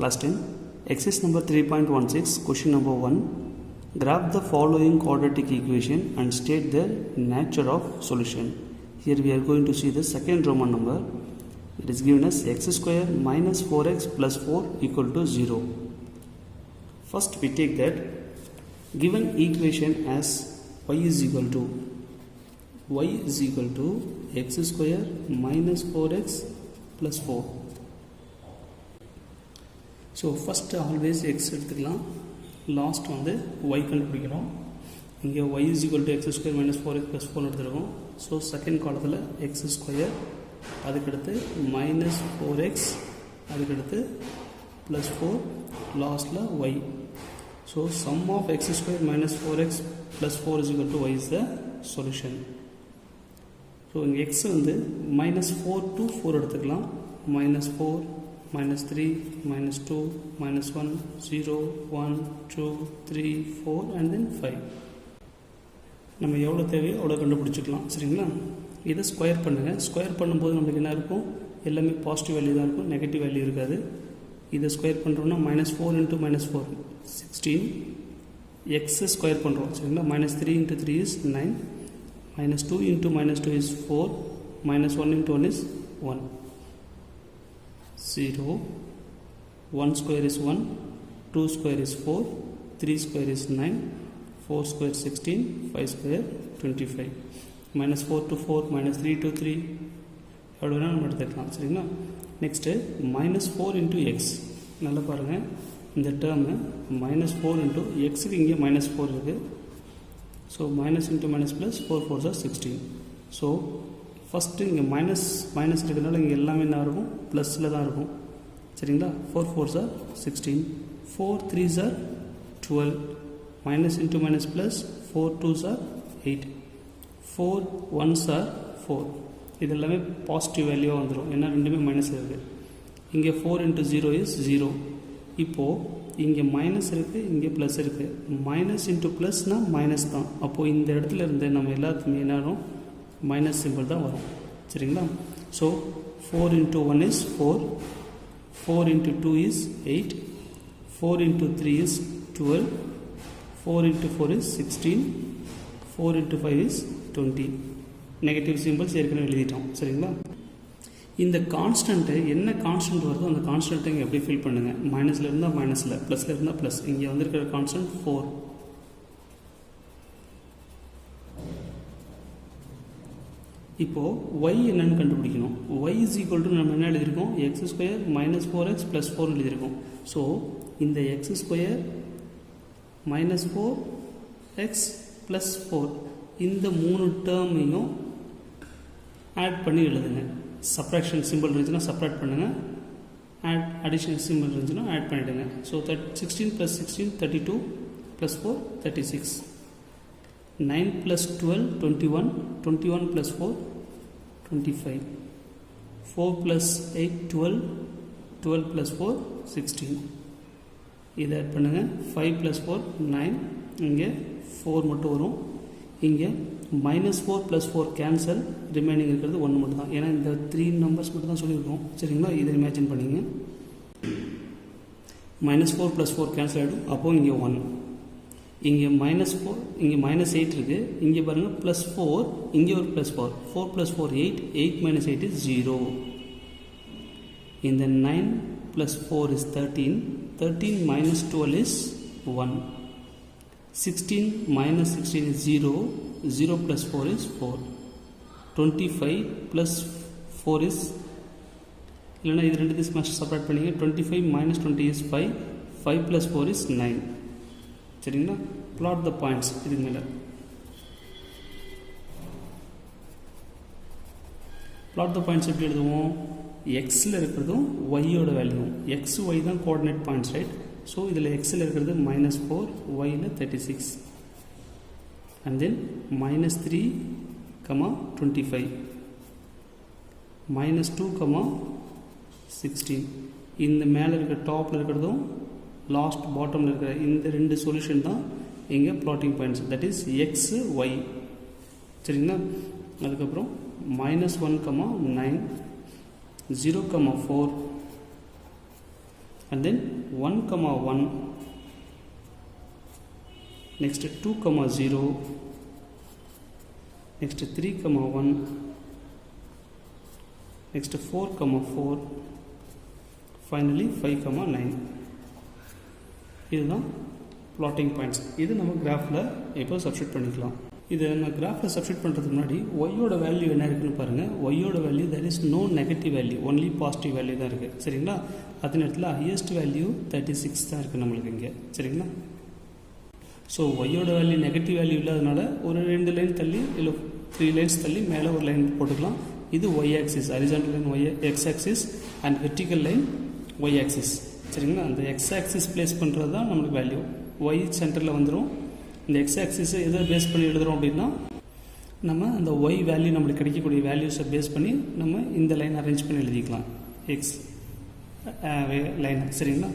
Class 10, exercise number 3.16, question number 1. Graph the following quadratic equation and state the nature of solution. Here we are going to see the second Roman number. It is given as x square minus 4x plus 4 equal to 0. First we take that given equation as y is equal to x square minus 4x plus 4. So first always x எடுத்துக்கலாம், last வந்து y கண்டுபிடிக்கணும். இங்கே y is equal to x square minus 4x plus 4 எடுத்துருக்கோம். So second காலத்தில் x square, அதுக்கடுத்து minus 4x, அதுக்கடுத்து plus 4, லாஸ்ட்டில் y. So sum of x square minus 4x plus 4 is equal to y is the solution. So இங்கே x வந்து minus 4 to 4 எடுத்துக்கலாம். minus 4, minus 3, minus 2, minus 1, 0, 1, 2, 3, 4 and then 5. நம்ம எவ்வளோ தேவையோ அவ்வளோ கண்டுபிடிச்சிக்கலாம். சரிங்களா? இதை ஸ்கொயர் பண்ணுங்கள். ஸ்கொயர் பண்ணும்போது நம்மளுக்கு என்ன இருக்கும்? எல்லாமே பாசிட்டிவ் வேல்யூ தான் இருக்கும், நெகட்டிவ் வேல்யூ இருக்காது. இதை ஸ்கொயர் பண்ணுறோம்னா minus 4 into minus 4 16, x square பண்ணுறோம். சரிங்களா? minus 3 into 3 is 9, minus 2 into minus 2 is 4, minus 1 into 1 is 1. 0, 1 square is 1, 2 square is 4, 3 square is 9, 4 square 16, 5 square 25. minus 4 to 4, minus 3 to 3 எவ்வளோ வேணால் நம்ம எடுத்துக்கலாம். சரிங்களா? Next minus 4 into x. நல்லா பாருங்கள், இந்த டேர்மு minus 4 into xக்கு இங்கே minus 4 இருக்குது. So minus into minus plus 4 4s are 16. So first இங்கே மைனஸ் இருக்கிறதுனால இங்கே எல்லாமே என்ன இருக்கும்? ப்ளஸில் தான் இருக்கும். சரிங்களா? 4 4s are 16, 4 3s are 12, minus into minus plus 4 2s are 8, 4 1s are 4. இது எல்லாமே பாசிட்டிவ் வேல்யூவாக வந்துடும், ஏன்னா ரெண்டுமே மைனஸ் இருக்குது. இங்கே 4 into 0 is 0. இப்போது இங்கே மைனஸ் இருக்குது, இங்கே ப்ளஸ் இருக்குது. மைனஸ் இன்ட்டு ப்ளஸ்னால் மைனஸ் தான். அப்போது இந்த இடத்துல இருந்து நம்ம எல்லாத்துக்குமே என்ன ஆகும்? மைனஸ் சிம்பிள் தான் வரும். சரிங்களா? So 4 into 1 is 4, 4 into 2 is 8, 4 into 3 is 12, 4 into 4 is 16, 4 into 5 is 20. Negative symbols ஏற்கனவே எழுதிட்டோம். சரிங்களா? இந்த கான்ஸ்டன்ட்டு என்ன கான்ஸ்டன்ட் வருதோ அந்த கான்ஸ்டன்ட்டை இங்கே எப்படி ஃபில் பண்ணுங்கள். மைனஸில் இருந்தால் மைனஸில், ப்ளஸில் இருந்தால் ப்ளஸ். இங்கே வந்திருக்கிற கான்ஸ்டன்ட் 4. இப்போது y என்னன்னு கண்டுபிடிக்கணும். y is equal to நம்ம என்ன எழுதியிருக்கோம்? x square minus 4x plus 4 எழுதியிருக்கோம். ஸோ இந்த x square minus 4x plus 4 இந்த மூணு டேர்மையும் ஆட் பண்ணி எழுதுங்க. சப்ராக்ஷன் சிம்பிள் இருந்துச்சுன்னா சப்ராக்ட் பண்ணுங்கள், அடிஷன் சிம்பிள் இருந்துச்சுன்னா ஆட் பண்ணிவிடுங்க. ஸோ 16 + 16 32 + 4 36, 9 + 12 21, 21 + 4 25, 4 + 8 12, 12 + 4 16. இதை ஆட் பண்ணுங்கள். 5 + 4 9, இங்கே 4 மட்டும் வரும். இங்கே -4 + 4 கேன்சல், ரிமைனிங் இருக்கிறது 1 மட்டும் தான். ஏன்னா இந்த 3 நம்பர்ஸ் மட்டும் தான் சொல்லியிருக்கோம். சரிங்களா? இதை இமேஜின் பண்ணிங்க. -4 + 4 கேன்சல் ஆகிடும். அப்போது இங்கே 1, இங்கே -4, இங்கே -8 இருக்குது. இங்கே பாருங்கள் +4, இங்கே ஒரு +4, 4 + 4 8, 8 - 8 is 0. இந்த 9 + 4 is 13, 13 - 12 is 1, 16 - 16 is 0, 0 + 4 is 4, 25 + 4 is, இல்லைன்னா இது ரெண்டு ஸ்மாஷ் செப்பரேட் பண்ணிங்க. 25 - 20 is 5, 5 + 4 is 9. சரிங்களா? Plot the points. இதுக்கு மேலே பிளாட் த பாயிண்ட்ஸ் எப்படி எழுதுவோம்? எக்ஸில் இருக்கிறதும் ஒய்யோட வேல்யூவும், எக்ஸ் ஒய் தான் கோஆர்டினேட் பாயிண்ட்ஸ், ரைட்? ஸோ இதில் எக்ஸில் இருக்கிறது -4, ஒயில் 36, அண்ட் தென் -3, -25, -2, -16. இந்த மேலே இருக்கிற டாப்பில் இருக்கிறதும் லாஸ்ட் பாட்டமில் இருக்கிற இந்த ரெண்டு சொல்யூஷன் தான் இங்கே plotting points, that is X Y. சரிங்களா? அதுக்கப்புறம் -1, -9, 0, 4, and then 1, 1, next 2, 0, next 3, 1, next 4, 4, finally 5, 9. இதுதான் plotting points. இது நம்ம கிராஃபில் இப்போ சப்ஸ்டியூட் பண்ணிக்கலாம். இதை நம்ம கிராஃபில் சப்ஸ்டியூட் பண்ணுறதுக்கு முன்னாடி ஒய்யோட வேல்யூ என்ன இருக்குன்னு பாருங்கள். ஒய்யோட value there is no negative value, only positive value தான் இருக்குது. சரிங்களா? அதே நேரத்தில் ஹையஸ்ட் வேல்யூ 36 தான் இருக்குது நம்மளுக்கு இங்கே. சரிங்களா? ஸோ ஒய்யோட வேல்யூ நெகட்டிவ் வேல்யூ இல்லாதனால ஒரு 2 லைன் தள்ளி இல்லை 3 லைன்ஸ் தள்ளி மேலே ஒரு லைன் போட்டுக்கலாம். இது Y axis, horizontal line Y X axis and vertical line Y axis. சரிங்களா? அந்த எக்ஸ் ஆக்சிஸ் பிளேஸ் பண்ணுறது தான் நம்மளுக்கு வேல்யூ. ஒய் சென்டரில் வந்துடும். இந்த எக்ஸ் ஆக்சிஸை எதை பேஸ் பண்ணி எழுதுகிறோம் அப்படின்னா நம்ம அந்த ஒய் வேல்யூ நம்மளுக்கு கிடைக்கக்கூடிய வேல்யூஸை பேஸ் பண்ணி நம்ம இந்த லைன் அரேஞ்ச் பண்ணி எழுதிக்கலாம். X line. சரிங்களா?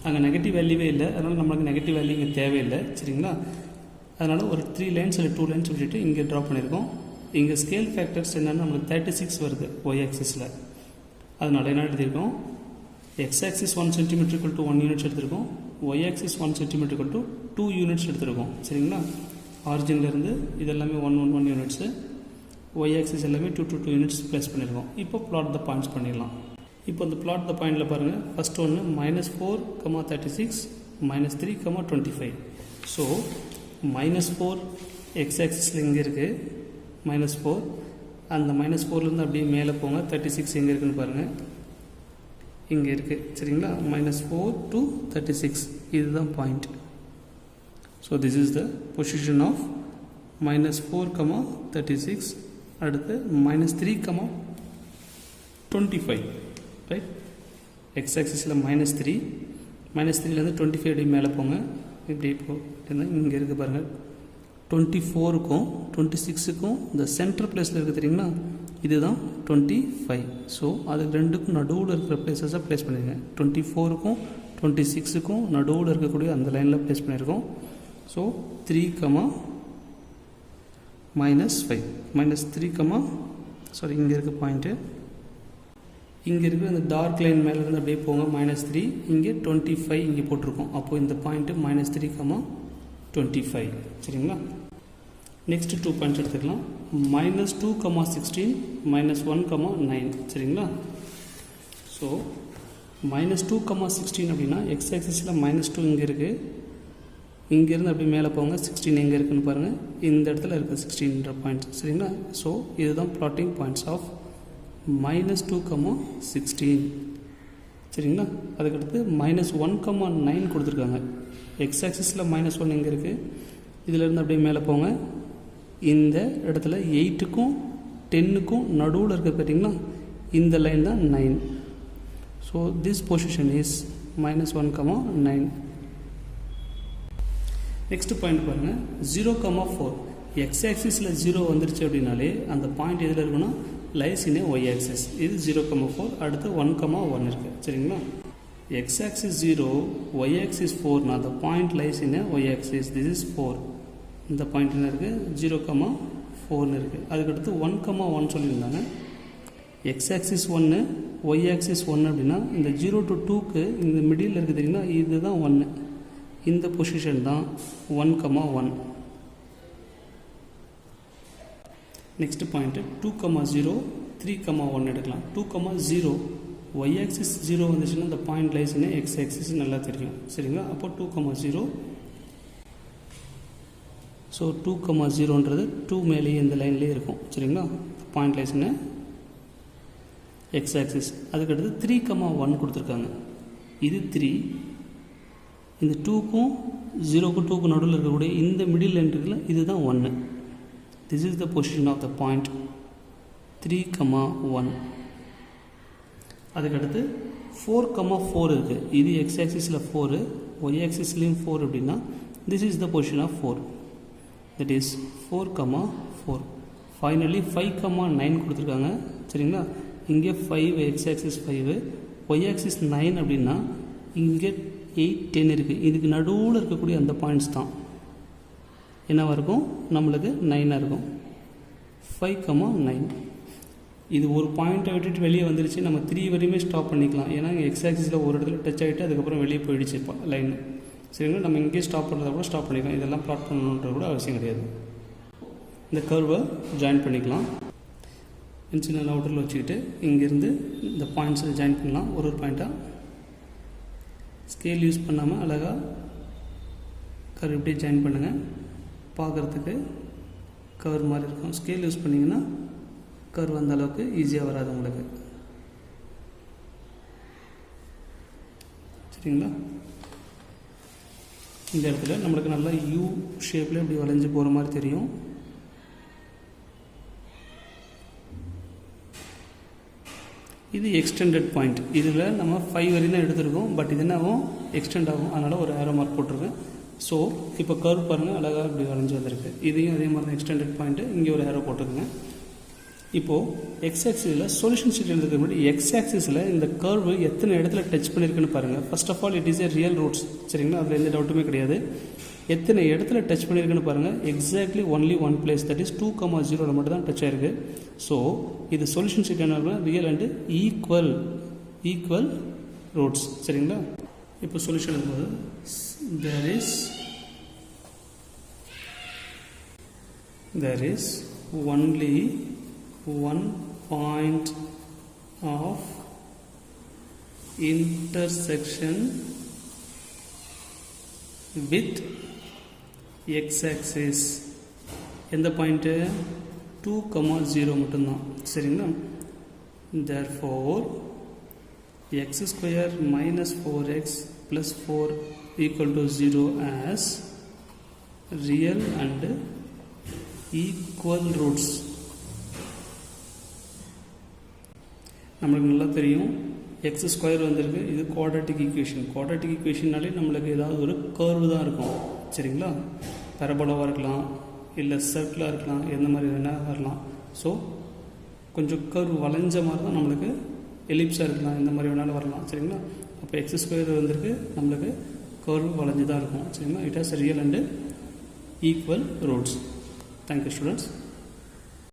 அங்கே நெகட்டிவ் வேல்யூவே இல்லை, அதனால் நம்மளுக்கு நெகட்டிவ் வேல்யூ இங்கே தேவையில்லை. சரிங்களா? அதனால் ஒரு 3 லைன்ஸ் இல்லை 2 லைன்ஸ் விட்டுட்டு இங்கே ட்ரா பண்ணியிருக்கோம். இங்கே ஸ்கேல் ஃபேக்டர்ஸ் என்னென்னா நம்மளுக்கு 36 வருது ஒய் ஆக்சிஸில். அதனால் என்ன எழுதியிருக்கோம், எக்ஸ் ஆக்சிஸ் 1 சென்டிமீட்டர் = 1 யூனிட்ஸ் எடுத்திருக்கோம், ஒய் ஆக்சிஸ் 1 சென்டிமீட்டர் = 2 யூனிட்ஸ் எடுத்திருக்கோம். சரிங்களா? ஆரிஜின்லேருந்து இதெல்லாமே 1 யூனிட்ஸு, ஒய் ஆக்சிஸ் எல்லாமே 2 யூனிட்ஸ் ப்ளேஸ் பண்ணியிருக்கோம். இப்போ பிளாட் த பாயிண்ட்ஸ் பண்ணிடலாம். இப்போ இந்த பிளாட் த பாயிண்டில் பாருங்கள். ஃபஸ்ட் ஒன்று -4, 36, -3, 25. ஸோ -4 எக்ஸ் ஆக்சிஸில் இங்கே இருக்குது, -4. அந்த -4லேருந்து அப்படியே மேலே போங்க. 36 எங்கே இருக்குதுன்னு பாருங்கள், இங்கே இருக்குது. சரிங்களா? -4 to 36 இதுதான் point. So this is the position of -4, 36. அடுத்து -3, 25. ரைட்? எக்ஸ் ஆக்சிஸில் -3, -3லேருந்து 25 அப்படி மேலே போங்க. இப்படி போனால் இங்கே இருக்குது பாருங்கள். 24க்கும் 26க்கும் இந்த சென்டர் பிளேஸில் இருக்குது தெரியுங்களா, இதுதான் 25. ஸோ அது ரெண்டுக்கும் நடுவில் இருக்கிற பிளேஸஸை ப்ளேஸ் பண்ணிடுங்க. 24க்கும் 26க்கும் நடுவில் இருக்கக்கூடிய அந்த லைனில் ப்ளேஸ் பண்ணியிருக்கோம். ஸோ 3, -5, -3, இங்கே இருக்க பாயிண்ட்டு, இங்கே இருக்கிற இந்த டார்க் லைன் மேலேருந்து அப்படியே போங்க. -3, இங்கே 25 இங்கே போட்டிருக்கோம். அப்போது இந்த பாயிண்ட்டு -3, 25. சரிங்களா? நெக்ஸ்ட் 2 பாயிண்ட்ஸ் எடுத்துக்கலாம். -2, 16, -1, 9. சரிங்களா? ஸோ -2, 16 அப்படின்னா எக்ஸ் ஆக்சிஸில் -2 இங்கே இருக்குது, இங்கேருந்து அப்படி மேலே போங்க. 16 எங்கே இருக்குதுன்னு பாருங்கள், இந்த இடத்துல இருக்குது 16ன்ற பாயிண்ட்ஸ். சரிங்களா? ஸோ இதுதான் பிளாட்டிங் பாயிண்ட்ஸ் ஆஃப் -2, 16. சரிங்களா? அதுக்கடுத்து -1, 9 கொடுத்துருக்காங்க. எக்ஸ் ஆக்சிஸில் -1 எங்கே இருக்குது, இதிலேருந்து அப்படியே மேலே போங்க. இந்த இடத்துல 8க்கும் 10க்கும் நடுவில் இருக்குது பார்த்தீங்களா, இந்த லைன் தான் 9. So this position is -1, 9. Next point பாருங்கள். 0, 4. எக்ஸ் ஆக்சிஸில் 0 வந்துருச்சு அப்படின்னாலே அந்த பாயிண்ட் எதில் இருக்குன்னா லைஸ் இன் ஒய் ஆக்சிஸ். இது 0, 4. அடுத்து 1, 1 இருக்குது. சரிங்களா? X axis 0, Y axis 4. அந்த point lies in Y axis. This is 4. இந்த பாயிண்ட் என்ன இருக்குது, 0, 4 இருக்குது. அதுக்கடுத்து 1, 1 சொல்லியிருந்தாங்க. எக்ஸ் ஆக்சிஸ் 1, ஒய் ஆக்சிஸ் 1 அப்படின்னா இந்த 0 to 2க்கு இந்த மிடில் இருக்குது தெரியுங்களா, இதுதான் 1. இந்த பொசிஷன் தான் 1, 1. நெக்ஸ்ட் பாயிண்ட்டு 2, 0, 3, 1 எடுக்கலாம். 2, 0 ஒய் ஆக்சிஸ் 0 வந்துச்சுன்னா இந்த பாயிண்ட் லைஸ்ன்னு எக்ஸ் ஆக்சிஸ் நல்லா தெரியும். சரிங்களா? அப்போ 2, 0. ஸோ 2, 0ன்றது 2 மேலேயே இந்த லைன்லேயே இருக்கும். சரிங்களா? பாயிண்ட் லைஸ்ன்னு எக்ஸ் ஆக்சிஸ். அதுக்கடுத்து 3, 1 கொடுத்துருக்காங்க. இது 3. இந்த 2க்கும் 0க்கும் 2க்கும் நடுவில் இருக்கக்கூடிய இந்த மிடில் லைன் இருக்குல்ல, இதுதான் 1. This is the position of the point 3, 1. அதுக்கடுத்து 4, 4 இருக்குது. இது எக்ஸ் ஆக்சிஸில் 4, ஒய் ஆக்சிஸ்லேயும் 4 அப்படின்னா this is the position of 4. That is 4, 4. Finally 5, 9 கொடுத்துருக்காங்க. சரிங்களா? இங்கே 5 எக்ஸ் ஆக்சிஸ் 5, ஒய் ஆக்சிஸ் 9 அப்படின்னா இங்கே 8, 10 இருக்குது. இதுக்கு நடுவில் இருக்கக்கூடிய அந்த பாயிண்ட்ஸ் தான் என்னவாக இருக்கும், நம்மளுக்கு 9ஆக இருக்கும். 5, 9. இது ஒரு பாயிண்ட்டை விட்டுட்டு வெளியே வந்துருச்சு, நம்ம 3 வரையுமே ஸ்டாப் பண்ணிக்கலாம். ஏன்னா இங்கே எக்ஸ் ஆக்சிஸில் ஒரு இடத்துல டச் ஆகிட்டு அதுக்கப்புறம் வெளியே போயிடுச்சு லைன். சரிங்களா, நம்ம இங்கேயே ஸ்டாப் பண்ணுறத கூட ஸ்டாப் பண்ணிக்கலாம். இதெல்லாம் ப்ளாட் பண்ணணுன்ற கூட அவசியம் கிடையாது. இந்த கர்வை ஜாயின் பண்ணிக்கலாம். சின்ன அவுட்டரில் வச்சுக்கிட்டு இங்கேருந்து இந்த பாயிண்ட்ஸை ஜாயின் பண்ணலாம். ஒரு பாயிண்ட்டாக ஸ்கேல் யூஸ் பண்ணாமல் அழகாக கர்வ் இப்படியே ஜாயின் பண்ணுங்கள். பார்க்குறதுக்கு கர்வ் மாதிரி இருக்கும். ஸ்கேல் யூஸ் பண்ணிங்கன்னா கர்வ் அந்த அளவுக்கு ஈஸியாக வராது உங்களுக்கு. சரிங்களா, இந்த இடத்துல நம்மளுக்கு நல்லா யூ ஷேப்பில் இப்படி வளைஞ்சு போகிற மாதிரி தெரியும். இது எக்ஸ்டெண்டட் பாயிண்ட். இதில் நம்ம 5 வரையும் தான் எடுத்துருக்கோம். பட் இது என்ன ஆகும், எக்ஸ்டெண்ட் ஆகும். அதனால் ஒரு ஏரோ மார்க் போட்டிருக்கேன். ஸோ இப்போ கர்வ் பாருங்கள் அழகாக இப்படி வளைஞ்சு வந்திருக்கு. இதையும் அதே மாதிரி தான் எக்ஸ்டெண்டட் பாயிண்ட்டு. இங்கே ஒரு ஏரோ போட்டுருக்குங்க. இப்போது எக்ஸ் ஆக்சிஸில் சொல்யூஷன் ஷீட் எழுதுறதுக்கு முன்னாடி எக்ஸ் ஆக்சிஸில் இந்த கர்வ் எத்தனை இடத்துல டச் பண்ணியிருக்குன்னு பாருங்கள். First of all it is a real roots. சரிங்களா, அதில் எந்த டவுட்டுமே கிடையாது. எத்தனை இடத்துல டச் பண்ணியிருக்குன்னு பாருங்கள். Exactly only one place, that is 2,0 மட்டும் தான் டச் ஆயிருக்கு. ஸோ இது சொல்யூஷன் ஷீட் என்ன இருக்குன்னா ரியல் அண்டு ஈக்குவல் ரூட்ஸ். சரிங்களா, இப்போ சொல்யூஷன் எழுதும்போது there is only one point of intersection with x-axis. எந்த பாயிண்ட்டு 2,0 மட்டும்தான். சரிங்களா, therefore x square minus 4x plus 4 equal to 0 as real and equal roots. நம்மளுக்கு நல்லா தெரியும் எக்ஸ் ஸ்கொயர் வந்திருக்கு. இது குவாட்ரட்டிக் ஈக்குவேஷன். குவாட்ரட்டிக் ஈக்குவேஷன்னாலே நம்மளுக்கு ஏதாவது ஒரு கர்வு தான் இருக்கும். சரிங்களா, பரபோலாவாக இருக்கலாம், இல்லை சர்க்கிளாக இருக்கலாம், எந்த மாதிரி வேணால் வரலாம். ஸோ கொஞ்சம் கர்வ் வளைஞ்ச மாதிரி தான் நம்மளுக்கு எலிப்ஸாக இருக்கலாம், எந்த மாதிரி வேணாலும் வரலாம். சரிங்களா, அப்போ எக்ஸ் ஸ்கொயர் வந்திருக்கு, நம்மளுக்கு கர்வ் வளைஞ்சு தான் இருக்கும். சரிங்களா, it has real and equal roots. Thank you, students.